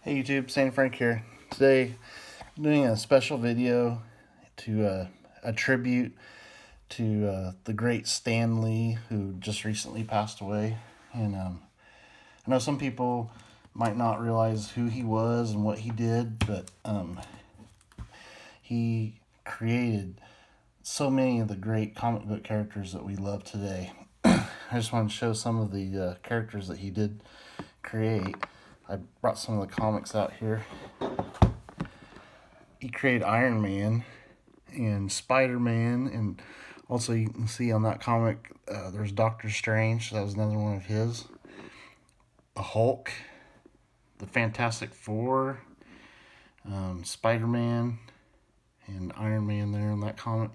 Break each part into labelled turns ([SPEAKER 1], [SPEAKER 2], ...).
[SPEAKER 1] Hey YouTube, Saint Frank here. Today, I'm doing a special video to a tribute to the great Stan Lee, who just recently passed away. And I know some people might not realize who he was and what he did, but he created so many of the great comic book characters that we love today. I just want to show some of the characters that he did create. I brought some of the comics out here. He created Iron Man and Spider-Man, and also you can see on that comic there's Doctor Strange. That was another one of his. The Hulk, the Fantastic Four, Spider-Man, and Iron Man there in that comic.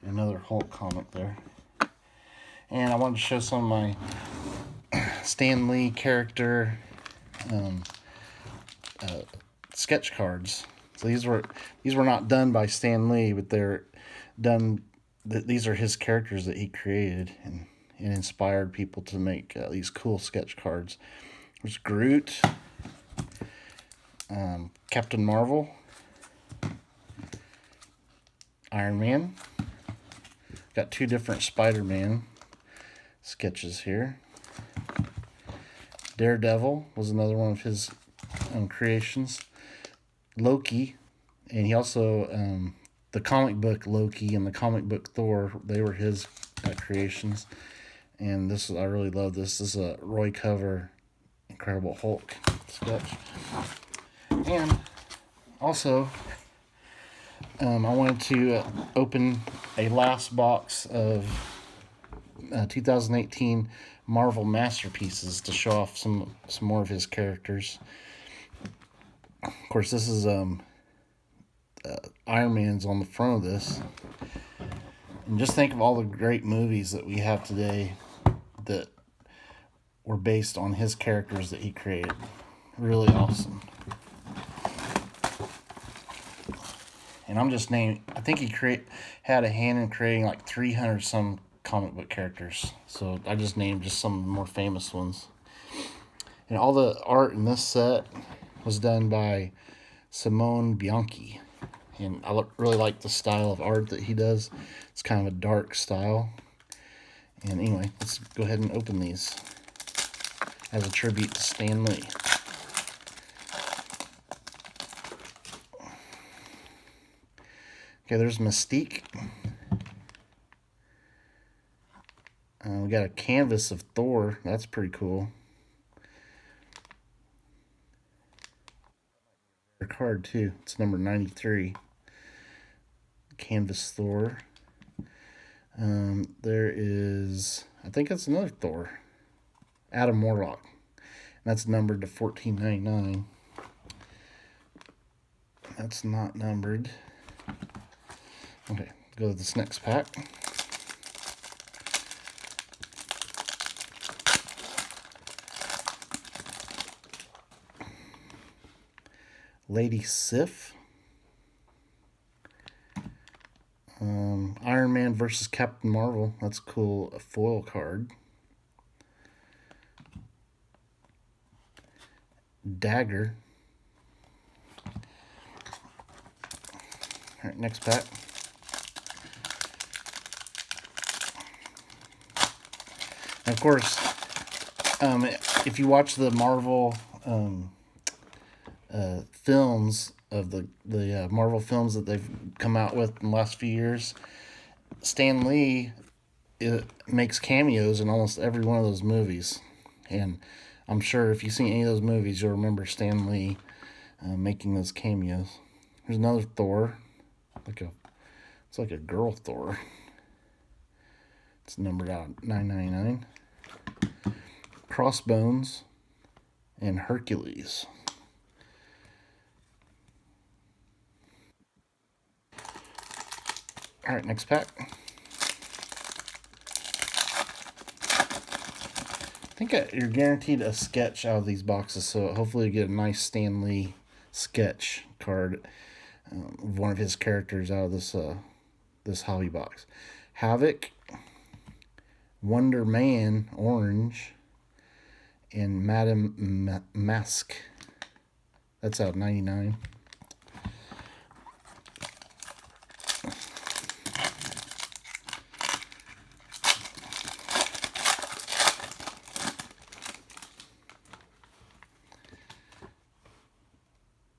[SPEAKER 1] And another Hulk comic there. And I wanted to show some of my Stan Lee character sketch cards. So these were not done by Stan Lee, but they're done. These are his characters that he created and inspired people to make these cool sketch cards. There's Groot, Captain Marvel, Iron Man. Got two different Spider-Man sketches here. Daredevil was another one of his creations. Loki, and he also the comic book Loki and the comic book Thor, they were his creations. And I really love this. This is a Roy Cover Incredible Hulk sketch. And also, I wanted to open a last box of 2018 Marvel Masterpieces to show off some more of his characters. Of course, this is Iron Man's on the front of this. And just think of all the great movies that we have today that were based on his characters that he created. Really awesome. And I'm just naming, I think he had a hand in creating like 300 some comic book characters. So I just named just some of the more famous ones. And all the art in this set was done by Simone Bianchi. And I really like the style of art that he does. It's kind of a dark style. And anyway, let's go ahead and open these as a tribute to Stan Lee. Okay, there's Mystique. We got a canvas of Thor. That's pretty cool. Their card too. It's number 93. Canvas Thor. There is, I think that's another Thor. Adam Warlock. That's numbered to 14.99. That's not numbered. Okay, go to this next pack. Lady Sif. Iron Man versus Captain Marvel. That's cool. A foil card. Dagger. All right, next pack. And of course, if you watch the Marvel films of the Marvel films that they've come out with in the last few years, Stan Lee makes cameos in almost every one of those movies. And I'm sure if you've seen any of those movies, you'll remember Stan Lee making those cameos. There's another Thor. It's like a girl Thor. It's numbered out $9.99. Crossbones and Hercules. All right, next pack. I think you're guaranteed a sketch out of these boxes, so hopefully you get a nice Stan Lee sketch card of one of his characters out of this hobby box. Havoc, Wonder Man, orange, and Madame Mask. That's out of 99.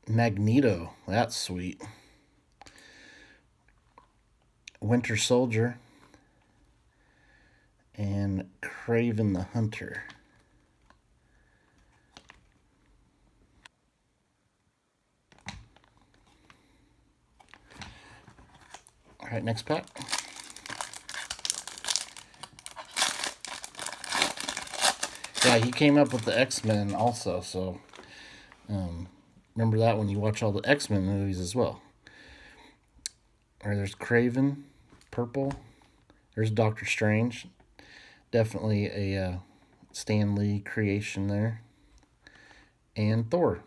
[SPEAKER 1] Magneto, that's sweet. Winter Soldier and Kraven the Hunter. All right, next pack. Yeah, he came up with the X-Men also, so remember that when you watch all the X-Men movies as well. All right, there's Kraven, purple. There's Doctor Strange. Definitely a Stan Lee creation there. And Thor.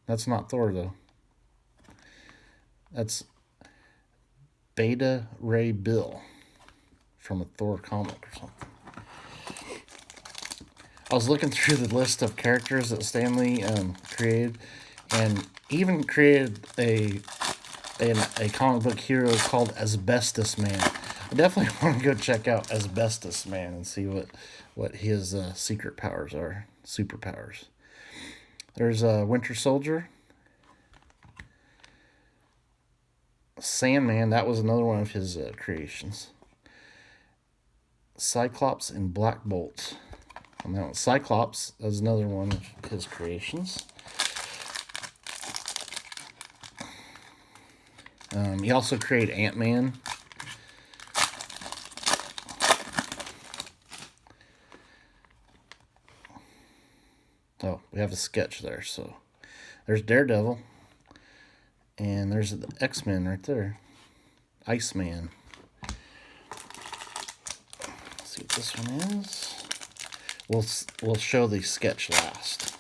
[SPEAKER 1] That's not Thor, though. That's Beta Ray Bill from a Thor comic or something. I was looking through the list of characters that Stan Lee created, and even created a comic book hero called Asbestos Man. I definitely want to go check out Asbestos Man and see what his secret powers are, superpowers. There's Winter Soldier. Sandman, that was another one of his creations. Cyclops and Black Bolt. And that one, Cyclops, that was another one of his creations. He also created Ant-Man. Oh, we have a sketch there. So there's Daredevil. And there's the X-Men right there. Iceman. Let's see what this one is. We'll show the sketch last.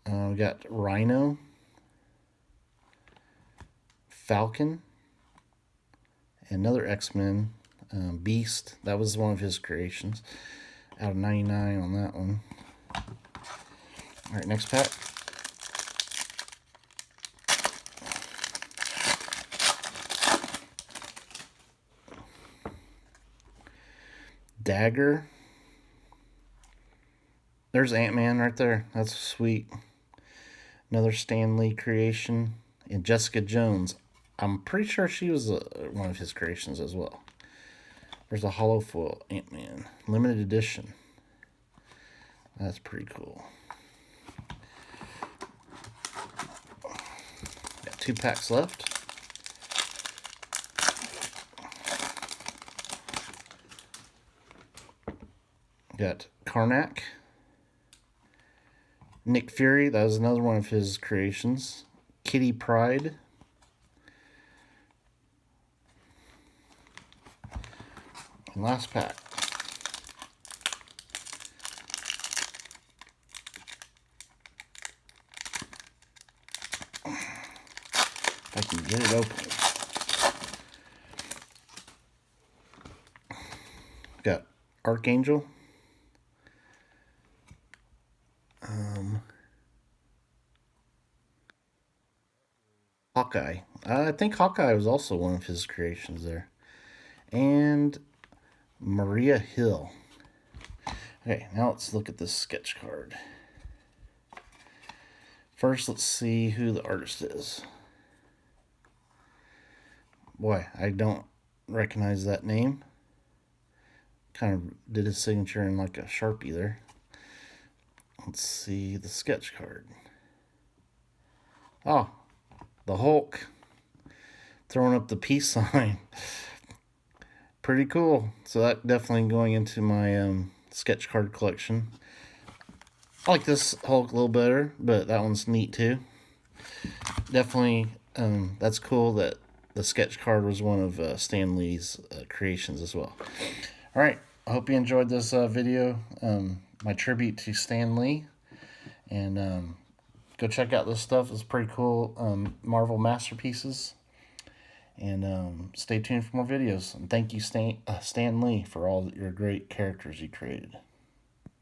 [SPEAKER 1] We got Rhino, Falcon, another X-Men, Beast. That was one of his creations. Out of 99 on that one. All right, next pack. Dagger. There's Ant-Man right there. That's sweet. Another Stan Lee creation. And Jessica Jones. I'm pretty sure she was one of his creations as well. There's a hollow foil Ant-Man. Limited edition. That's pretty cool. Got 2 packs left. Got Karnak. Nick Fury, that was another one of his creations. Kitty Pryde. And last pack. If I can get it open. Got Archangel. Hawkeye. I think Hawkeye was also one of his creations there. And Maria Hill. Okay, now let's look at this sketch card. First, let's see who the artist is. Boy, I don't recognize that name. Kind of did his signature in like a Sharpie there. Let's see the sketch card. Oh, the Hulk. Throwing up the peace sign. Pretty cool. So that definitely going into my sketch card collection. I like this Hulk a little better, but that one's neat too. Definitely, that's cool that the sketch card was one of Stan Lee's creations as well. All right, I hope you enjoyed this video, my tribute to Stan Lee, and go check out this stuff. It's pretty cool, Marvel masterpieces, and stay tuned for more videos. And thank you, Stan Lee, for all your great characters you created.